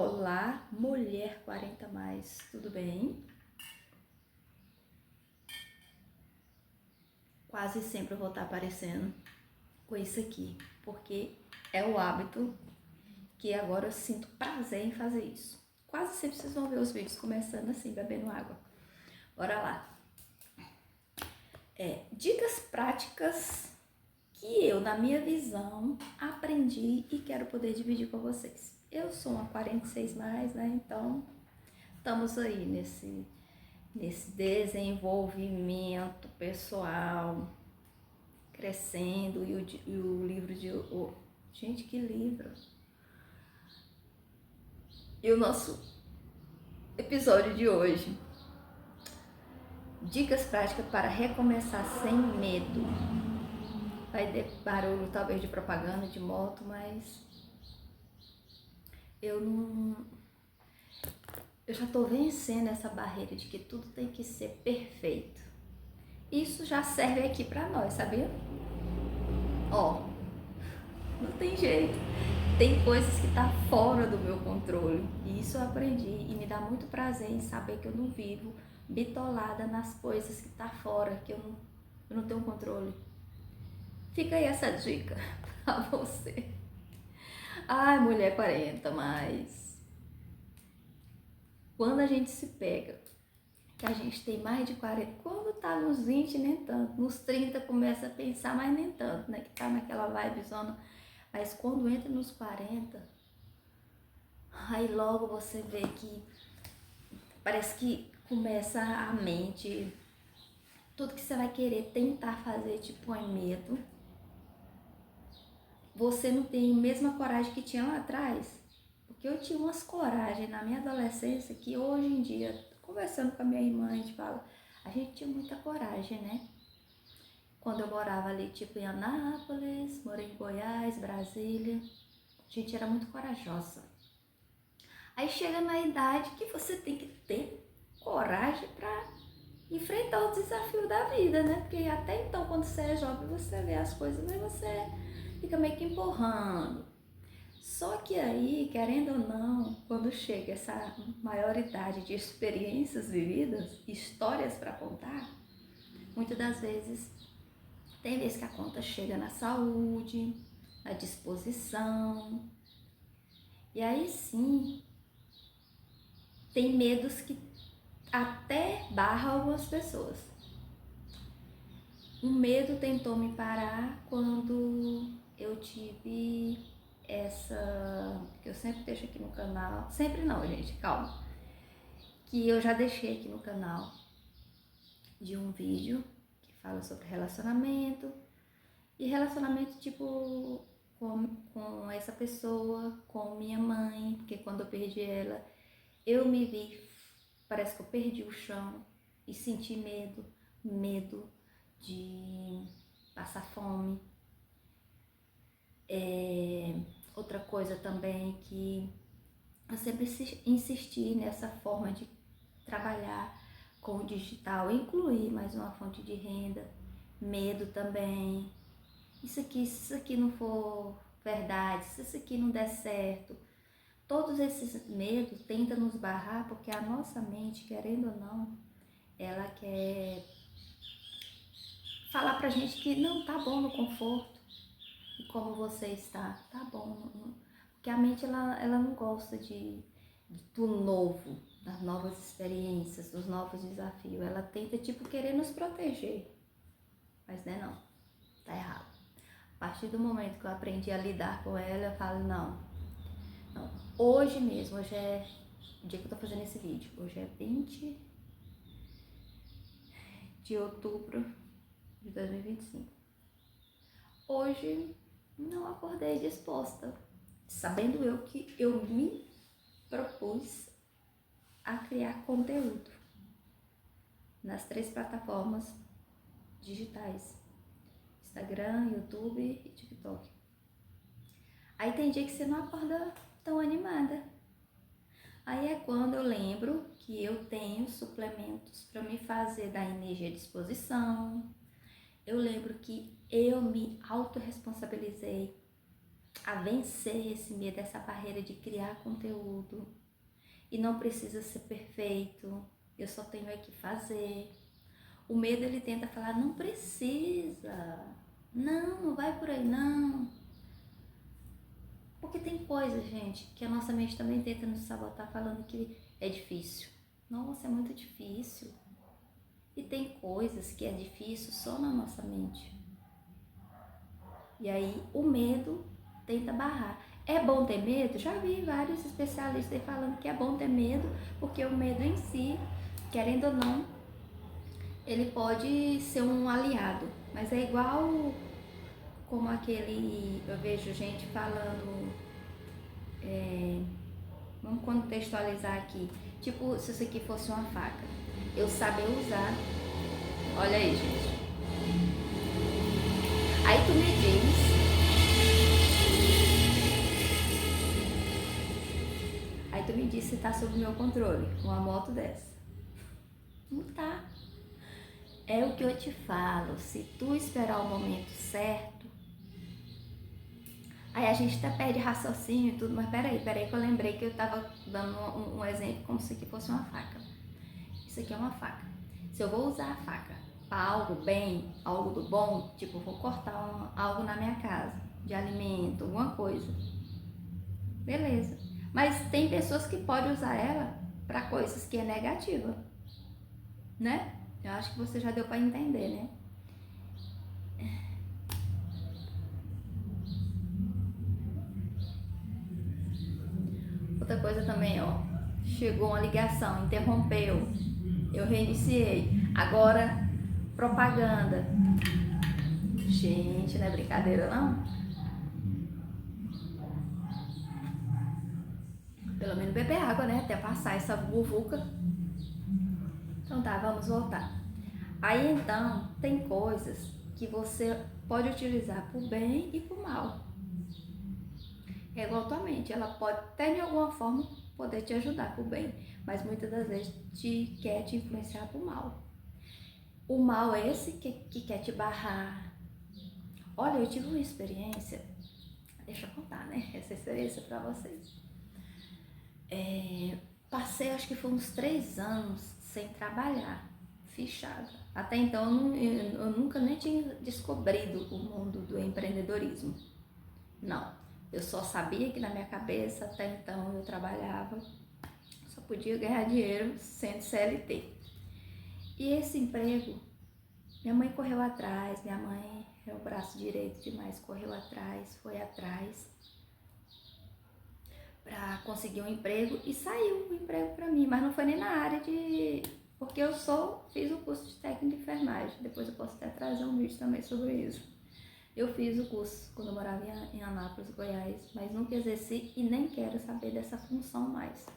Olá, mulher 40 mais, tudo bem? Quase sempre eu vou estar aparecendo com isso aqui, porque é o hábito que agora eu sinto prazer em fazer isso. Quase sempre vocês vão ver os vídeos começando assim, bebendo água. Bora lá. Dicas práticas que eu, na minha visão, aprendi e quero poder dividir com vocês. Eu sou uma 46 mais, né? Então, estamos aí nesse desenvolvimento pessoal, crescendo, e o livro de... gente, que livro! E o nosso episódio de hoje, dicas práticas para recomeçar sem medo. Vai ter barulho talvez de propaganda de moto, mas eu já tô vencendo essa barreira de que tudo tem que ser perfeito. Isso já serve aqui pra nós, sabia? Não tem jeito. Tem coisas que tá fora do meu controle. E isso eu aprendi e me dá muito prazer em saber que eu não vivo bitolada nas coisas que tá fora, que eu não tenho controle. Fica aí essa dica pra você. Ai, mulher 40, mas quando a gente se pega, que a gente tem mais de 40, quando tá nos 20 nem tanto, nos 30 começa a pensar, mas nem tanto, né? Que tá naquela vibe zona. Mas quando entra nos 40, aí logo você vê que parece que começa a mente, tudo que você vai querer tentar fazer te põe medo. Você não tem a mesma coragem que tinha lá atrás. Porque eu tinha umas coragens na minha adolescência que hoje em dia, conversando com a minha irmã, a gente fala, a gente tinha muita coragem, né? Quando eu morava ali, tipo em Anápolis, morei em Goiás, Brasília, a gente era muito corajosa. Aí chega na idade que você tem que ter coragem para enfrentar os desafios da vida, né? Porque até então, quando você é jovem, você vê as coisas, mas você fica meio que empurrando. Só que aí, querendo ou não, quando chega essa maioridade de experiências vividas, histórias para contar, muitas das vezes, tem vezes que a conta chega na saúde, na disposição, e aí sim, tem medos que até barra algumas pessoas. O medo tentou me parar quando eu tive essa, que eu sempre deixo aqui no canal, sempre não, gente, calma, que eu já deixei aqui no canal, de um vídeo que fala sobre relacionamento, e relacionamento tipo com essa pessoa, com minha mãe, porque quando eu perdi ela, eu me vi, parece que eu perdi o chão e senti medo de passar fome. Outra coisa também que eu sempre insisti nessa forma de trabalhar com o digital, incluir mais uma fonte de renda, medo também. Se isso aqui não for verdade, se isso aqui não der certo, todos esses medos tentam nos barrar porque a nossa mente, querendo ou não, ela quer falar pra gente que não tá bom no conforto e como você está, tá bom. Porque a mente ela não gosta do novo, das novas experiências, dos novos desafios. Ela tenta tipo querer nos proteger, mas não, tá errado. A partir do momento que eu aprendi a lidar com ela, eu falo, não. Hoje mesmo, hoje é o dia que eu tô fazendo esse vídeo. Hoje é 20 de outubro de 2025. Hoje não acordei disposta, sabendo eu que eu me propus a criar conteúdo nas 3 plataformas digitais: Instagram, YouTube e TikTok. Aí tem dia que você não acorda tão animada. Aí é quando eu lembro que eu tenho suplementos para me fazer da energia à disposição. Eu lembro que eu me autorresponsabilizei a vencer esse medo, essa barreira de criar conteúdo. E não precisa ser perfeito, eu só tenho é que fazer. O medo, ele tenta falar, não precisa, não vai por aí não. Porque tem coisas, gente, que a nossa mente também tenta nos sabotar falando que é difícil. Nossa, é muito difícil. E tem coisas que é difícil só na nossa mente. E aí o medo tenta barrar. É bom ter medo? Já vi vários especialistas aí falando que é bom ter medo, porque o medo em si, querendo ou não, ele pode ser um aliado. Mas é igual como aquele, eu vejo gente falando, vamos contextualizar aqui, tipo se isso aqui fosse uma faca, eu saber usar, olha aí, gente. Aí tu me diz, se tá sob meu controle, uma moto dessa. Não tá. É o que eu te falo, se tu esperar o momento certo, aí a gente até perde raciocínio e tudo, mas peraí que eu lembrei que eu tava dando um exemplo como se aqui fosse uma faca. Isso aqui é uma faca. Se eu vou usar a faca para algo bem, algo do bom, tipo, vou cortar algo na minha casa, de alimento, alguma coisa, beleza. Mas tem pessoas que podem usar ela para coisas que é negativa, né? Eu acho que você já deu para entender, né? Outra coisa também, ó, chegou uma ligação, interrompeu, eu reiniciei. Agora, propaganda. Gente, não é brincadeira não? Pelo menos beber água, né? Até passar essa buvuca. Então tá, vamos voltar. Aí então, tem coisas que você pode utilizar pro bem e pro mal. É igual tua mente, ela pode até de alguma forma poder te ajudar pro bem, mas muitas das vezes quer te influenciar pro mal. O mal é esse que quer te barrar. Olha, eu tive uma experiência, deixa eu contar, né? Essa experiência pra vocês. Passei, acho que foi uns 3 anos sem trabalhar, fichada. Até então eu nunca nem tinha descobrido o mundo do empreendedorismo. Não, eu só sabia que na minha cabeça até então eu trabalhava, só podia ganhar dinheiro sendo CLT. E esse emprego, minha mãe correu atrás, minha mãe é o braço direito demais, correu atrás, foi atrás para conseguir um emprego e saiu um emprego para mim, mas não foi nem na área de... Porque eu fiz o curso de técnico de enfermagem, depois eu posso até trazer um vídeo também sobre isso. Eu fiz o curso quando eu morava em Anápolis, Goiás, mas nunca exerci e nem quero saber dessa função mais.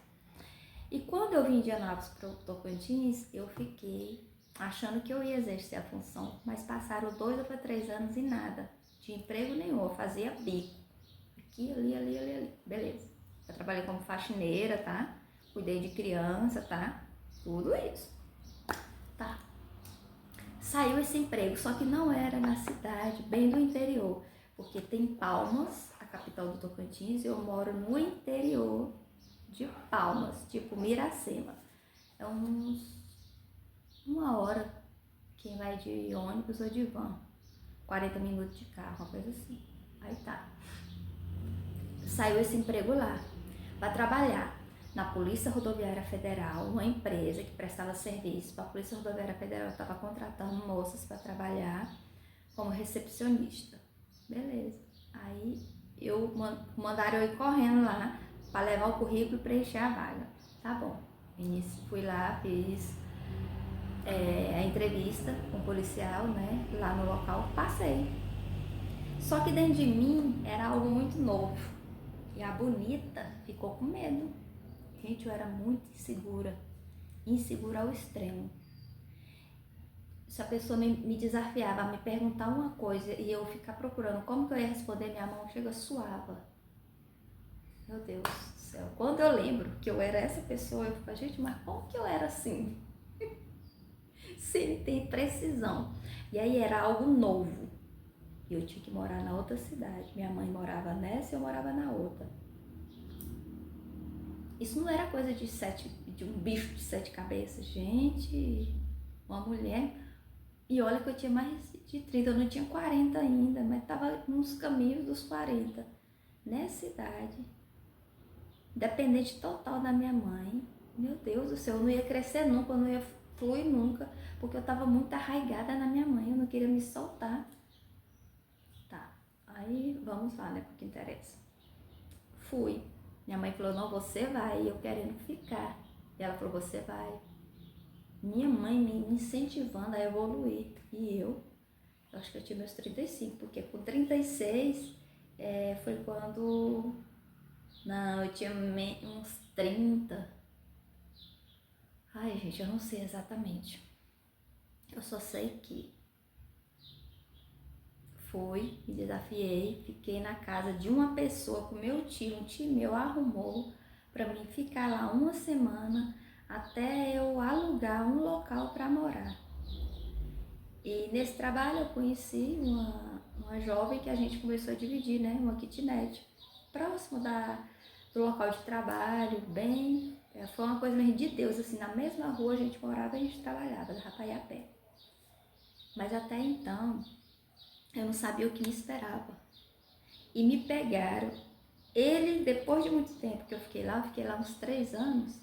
E quando eu vim de Anápolis para o Tocantins, eu fiquei achando que eu ia exercer a função, mas passaram 2 ou 3 anos e nada, de emprego nenhum, eu fazia bico, aqui, ali, beleza. Eu trabalhei como faxineira, tá? Cuidei de criança, tá? Tudo isso, tá? Saiu esse emprego, só que não era na cidade, bem do interior, porque tem Palmas, a capital do Tocantins, e eu moro no interior de Palmas, tipo Miracema. É uma hora quem vai de ônibus ou de van, 40 minutos de carro, uma coisa assim. Aí tá. Saiu esse emprego lá, para trabalhar na Polícia Rodoviária Federal, uma empresa que prestava serviço para a Polícia Rodoviária Federal, estava contratando moças para trabalhar como recepcionista. Beleza. Aí mandaram eu ir correndo lá para levar o currículo e preencher a vaga. Tá bom. Fui lá, fiz a entrevista com o policial, né? Lá no local, passei. Só que dentro de mim era algo muito novo. E a bonita ficou com medo. Gente, eu era muito insegura ao extremo. Se a pessoa me desafiava a me perguntar uma coisa e eu ficar procurando como que eu ia responder, minha mão chega suava. Meu Deus do céu. Quando eu lembro que eu era essa pessoa, eu fico, gente, mas como que eu era assim? Sem ter precisão. E aí era algo novo. E eu tinha que morar na outra cidade. Minha mãe morava nessa e eu morava na outra. Isso não era coisa de um bicho de 7 cabeças. Gente, uma mulher. E olha que eu tinha mais de 30, eu não tinha 40 ainda, mas estava nos caminhos dos 40. Nessa idade, dependente total da minha mãe. Meu Deus do céu, eu não ia crescer nunca, eu não ia fluir nunca, porque eu estava muito arraigada na minha mãe, eu não queria me soltar. Tá, aí vamos lá, né, porque interessa. Fui. Minha mãe falou, não, você vai, e eu querendo ficar. E ela falou, você vai. Minha mãe me incentivando a evoluir. E eu acho que eu tinha meus 35, porque com 36 foi quando... Não, eu tinha uns 30. Ai, gente, eu não sei exatamente. Eu só sei que fui, me desafiei, fiquei na casa de uma pessoa com meu tio, um tio meu arrumou para mim ficar lá uma semana até eu alugar um local para morar. E nesse trabalho eu conheci uma jovem que a gente começou a dividir, né, uma kitnet, próximo do local de trabalho, bem, foi uma coisa mesmo de Deus, assim, na mesma rua a gente morava e a gente trabalhava, dava pra ir a pé. Mas até então, eu não sabia o que me esperava. E me pegaram, ele, depois de muito tempo que eu fiquei lá uns 3 anos,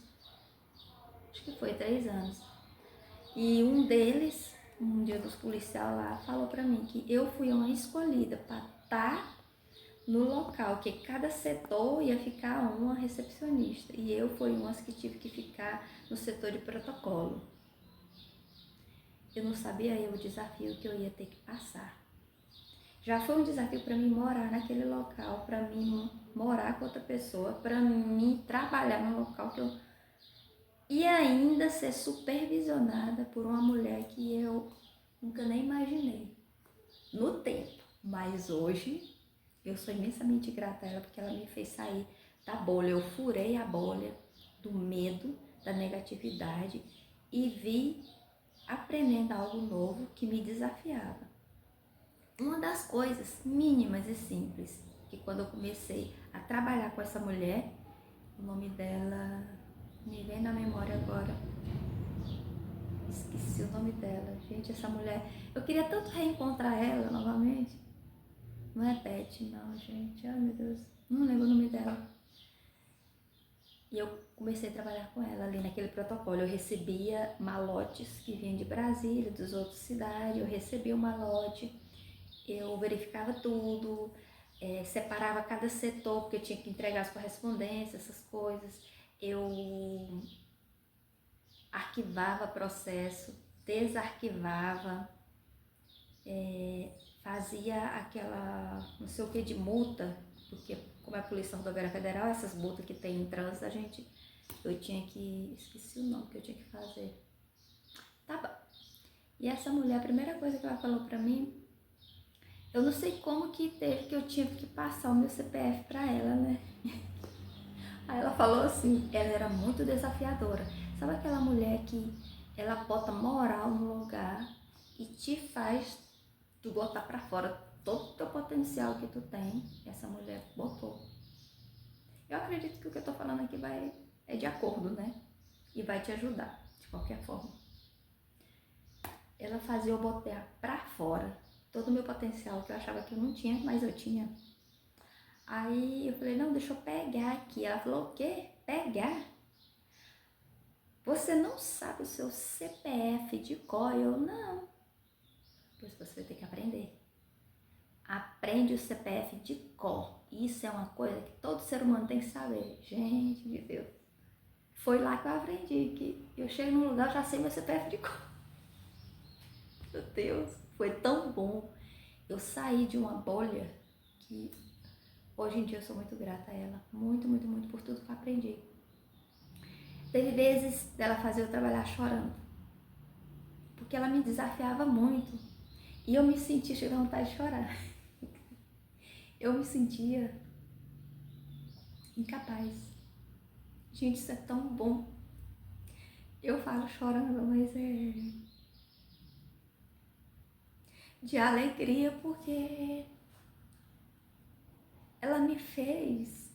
acho que foi 3 anos, e um deles, um dia dos policiais lá, falou pra mim que eu fui uma escolhida para estar no local, que cada setor ia ficar uma recepcionista, e eu fui uma que tive que ficar no setor de protocolo. Eu não sabia o desafio que eu ia ter que passar. Já foi um desafio para mim morar naquele local, para mim morar com outra pessoa, para mim trabalhar no local que eu... E ainda ser supervisionada por uma mulher que eu nunca nem imaginei no tempo. Mas hoje eu sou imensamente grata a ela porque ela me fez sair da bolha. Eu furei a bolha do medo, da negatividade e vi aprendendo algo novo que me desafiava. Uma das coisas mínimas e simples que quando eu comecei a trabalhar com essa mulher, o nome dela me vem na memória agora, esqueci o nome dela, gente, essa mulher, eu queria tanto reencontrar ela novamente, não é Beth não, gente, ai meu Deus, não lembro o nome dela. E eu comecei a trabalhar com ela ali naquele protocolo. Eu recebia malotes que vinham de Brasília, das outras cidades, eu recebia o malote, eu verificava tudo, separava cada setor, porque eu tinha que entregar as correspondências, essas coisas. Eu arquivava processo, desarquivava, fazia aquela não sei o que de multa, porque como é a Polícia Rodoviária Federal, essas multas que tem em trânsito, eu tinha que, esqueci o nome que eu tinha que fazer. Tá bom. E essa mulher, a primeira coisa que ela falou pra mim, eu não sei como que teve que eu tinha que passar o meu CPF pra ela, né? Aí ela falou assim, ela era muito desafiadora. Sabe aquela mulher que ela bota moral no lugar e te faz tu botar pra fora todo o teu potencial que tu tem? Essa mulher botou. Eu acredito que o que eu tô falando aqui é de acordo, né? E vai te ajudar, de qualquer forma. Ela fazia eu botar pra fora todo o meu potencial que eu achava que eu não tinha, mas eu tinha. Aí eu falei, não, deixa eu pegar aqui. Ela falou, o quê? Pegar? Você não sabe o seu CPF de cor? Eu, não. Pois você vai ter que aprender. Aprende o CPF de cor. Isso é uma coisa que todo ser humano tem que saber. Gente de Deus. Foi lá que eu aprendi, que eu chego num lugar, eu já sei meu CPF de cor. Meu Deus, foi tão bom. Eu saí de uma bolha que hoje em dia eu sou muito grata a ela. Muito, muito, muito por tudo que eu aprendi. Teve vezes dela fazer eu trabalhar chorando, porque ela me desafiava muito e eu me sentia cheia de vontade de chorar. Eu me sentia incapaz. Gente, isso é tão bom. Eu falo chorando, mas de alegria, porque ela me fez,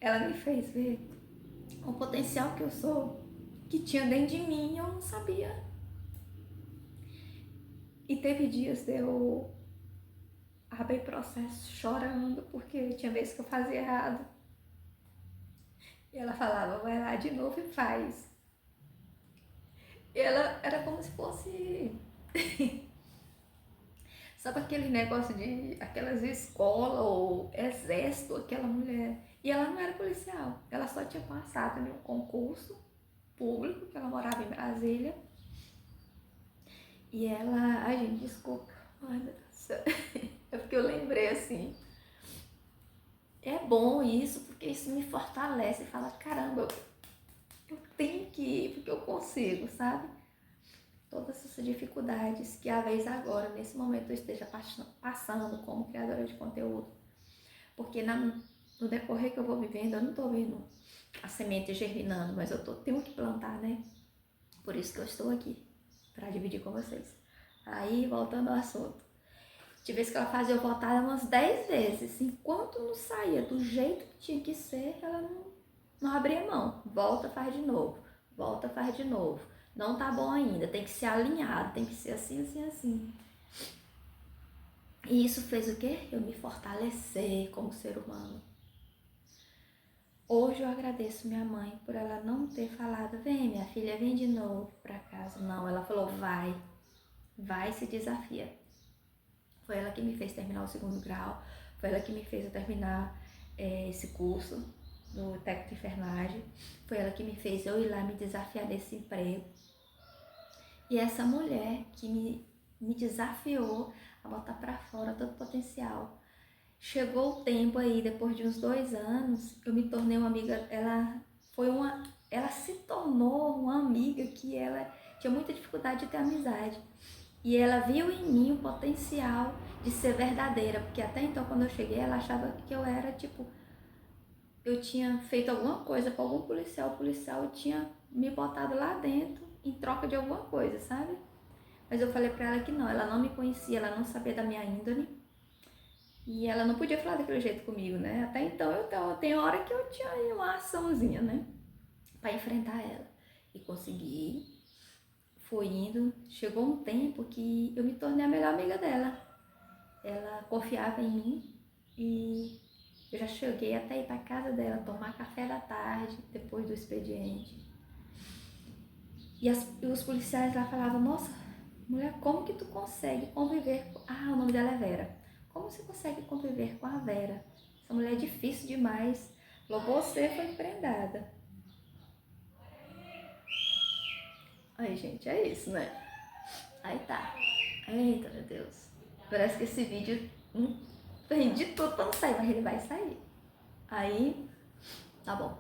ela me fez ver o potencial que eu sou, que tinha dentro de mim e eu não sabia. E teve dias de eu abrir processo chorando, porque tinha vezes que eu fazia errado. E ela falava, vai lá de novo e faz. E ela era como se fosse... Sabe aquele negócio de aquelas escolas ou exército, aquela mulher. E ela não era policial, ela só tinha passado em um concurso público, que ela morava em Brasília. E ela, ai gente, desculpa, ai meu Deus do céu, é porque eu lembrei assim. É bom isso, porque isso me fortalece e fala, caramba, eu tenho que ir, porque eu consigo, sabe? Todas essas dificuldades que, às vezes agora, nesse momento, eu esteja passando como criadora de conteúdo. Porque no decorrer que eu vou vivendo, eu não tô vendo a semente germinando, mas tenho que plantar, né? Por isso que eu estou aqui, para dividir com vocês. Aí, voltando ao assunto. Tinha vezes que ela fazia eu voltar umas 10 vezes. Enquanto não saía do jeito que tinha que ser, ela não abria mão. Volta, faz de novo. Volta, faz de novo. Não tá bom ainda, tem que ser alinhado, tem que ser assim, assim, assim. E isso fez o quê? Eu me fortalecer como ser humano. Hoje eu agradeço minha mãe por ela não ter falado, vem minha filha, vem de novo pra casa. Não, ela falou, vai, se desafia. Foi ela que me fez terminar o 2º grau, foi ela que me fez eu terminar esse curso do técnico de enfermagem, foi ela que me fez eu ir lá me desafiar nesse emprego. E essa mulher que me desafiou a botar pra fora todo o potencial. Chegou o tempo aí, depois de uns 2 anos, eu me tornei uma amiga, ela se tornou uma amiga que ela tinha muita dificuldade de ter amizade. E ela viu em mim o potencial de ser verdadeira, porque até então quando eu cheguei ela achava que eu era tipo, eu tinha feito alguma coisa com algum policial, o policial tinha me botado lá dentro em troca de alguma coisa, sabe? Mas eu falei pra ela que não, ela não me conhecia, ela não sabia da minha índole. E ela não podia falar daquele jeito comigo, né? Até então tem hora que eu tinha aí uma açãozinha, né? Pra enfrentar ela. E consegui. Foi indo. Chegou um tempo que eu me tornei a melhor amiga dela. Ela confiava em mim e eu já cheguei até ir pra casa dela tomar café da tarde, depois do expediente. E os policiais lá falavam, nossa, mulher, como que tu consegue conviver com... Ah, o nome dela é Vera. Como você consegue conviver com a Vera? Essa mulher é difícil demais. Falou, você foi prendada. Aí, gente, é isso, né? Aí tá. Eita, meu Deus. Parece que esse vídeo tem de tudo pra não sair, mas ele vai sair. Aí, tá bom.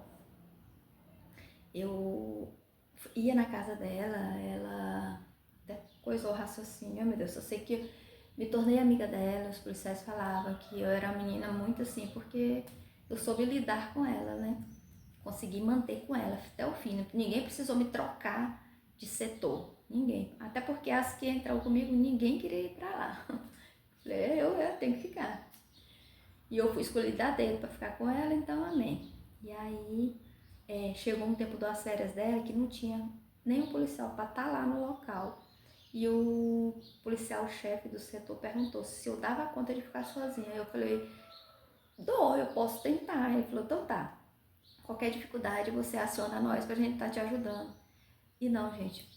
Eu ia na casa dela, ela até coisou o raciocínio, meu Deus, eu sei que eu me tornei amiga dela, os policiais falavam que eu era uma menina muito assim, porque eu soube lidar com ela, né? Consegui manter com ela até o fim, ninguém precisou me trocar de setor, ninguém. Até porque as que entraram comigo, ninguém queria ir pra lá. Falei, eu tenho que ficar. E eu fui escolhida dele pra ficar com ela, então amém. E aí, chegou um tempo das férias dela que não tinha nenhum policial para estar lá no local. E o policial-chefe do setor perguntou se eu dava conta de ficar sozinha. Eu falei, eu posso tentar. Ele falou, então tá. Qualquer dificuldade você aciona nós pra gente estar te ajudando. E não, gente,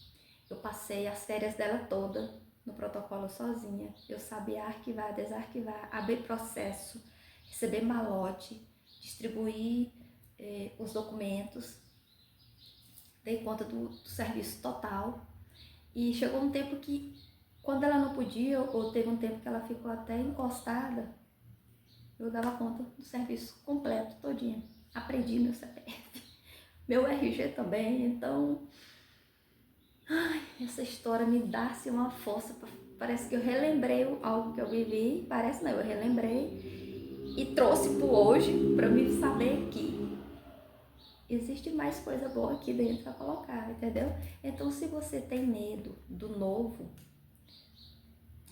eu passei as férias dela toda no protocolo sozinha. Eu sabia arquivar, desarquivar, abrir processo, receber malote, distribuir os documentos, dei conta do serviço total. E chegou um tempo que, quando ela não podia, ou teve um tempo que ela ficou até encostada, eu dava conta do serviço completo, todinho. Aprendi meu CPF, meu RG também, então... Ai, essa história me dá-se uma força, parece que eu relembrei algo que eu vivi, parece não, eu relembrei e trouxe pro hoje para me saber que existe mais coisa boa aqui dentro pra colocar, entendeu? Então, se você tem medo do novo,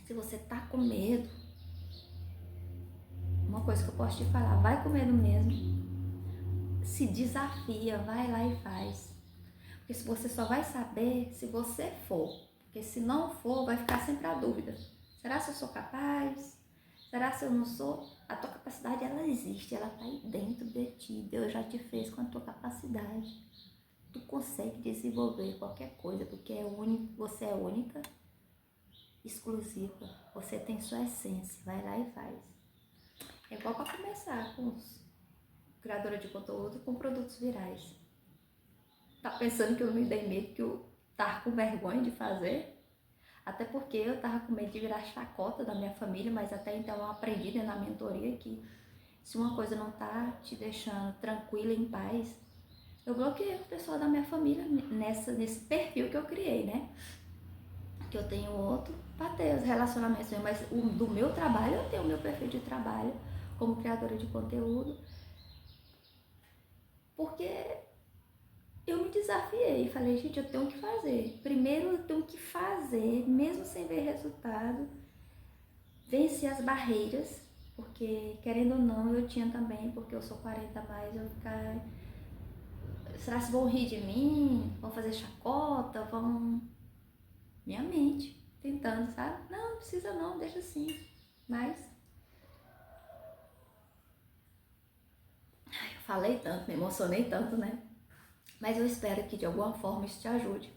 se você tá com medo, uma coisa que eu posso te falar, vai com medo mesmo, se desafia, vai lá e faz. Porque se você só vai saber se você for, porque se não for, vai ficar sempre a dúvida. Será que eu sou capaz? Será que eu não sou? A tua capacidade, ela existe, ela tá aí dentro de ti. Deus já te fez com a tua capacidade. Tu consegue desenvolver qualquer coisa, porque é único, você é única, exclusiva. Você tem sua essência, vai lá e faz. É igual para começar com os criadores de conteúdo com produtos virais. Tá pensando que eu me dei medo, que eu tava com vergonha de fazer? Até porque eu tava com medo de virar chacota da minha família, mas até então eu aprendi, né, na mentoria que se uma coisa não tá te deixando tranquila, em paz, eu bloqueei o pessoal da minha família nesse perfil que eu criei, né? Que eu tenho outro para ter os relacionamentos, mas do meu trabalho eu tenho o meu perfil de trabalho como criadora de conteúdo, porque eu me desafiei e falei, gente, eu tenho que fazer. Primeiro eu tenho que fazer, mesmo sem ver resultado, vencer as barreiras, porque querendo ou não, eu tinha também, porque eu sou 40 a mais, eu ficar, será que vão rir de mim? Vão fazer chacota? Vão... Minha mente tentando, sabe? Não, não precisa não, deixa assim. Mas eu falei tanto, me emocionei tanto, né? Mas eu espero que de alguma forma isso te ajude.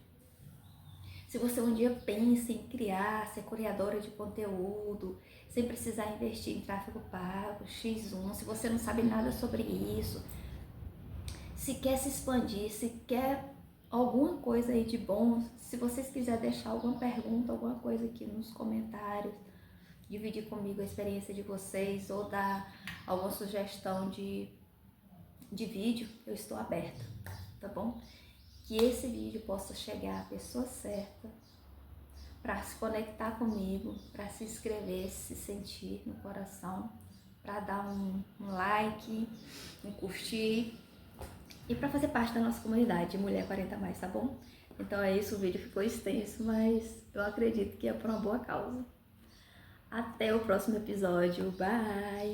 Se você um dia pensa em criar, ser criadora de conteúdo, sem precisar investir em tráfego pago, X1, se você não sabe nada sobre isso, se quer se expandir, se quer alguma coisa aí de bom, se vocês quiserem deixar alguma pergunta, alguma coisa aqui nos comentários, dividir comigo a experiência de vocês ou dar alguma sugestão de vídeo, eu estou aberta, tá bom? Que esse vídeo possa chegar à pessoa certa, para se conectar comigo, para se inscrever, se sentir no coração, para dar um like, um curtir e para fazer parte da nossa comunidade Mulher 40 Mais, tá bom? Então é isso, o vídeo ficou extenso, mas eu acredito que é por uma boa causa. Até o próximo episódio, bye!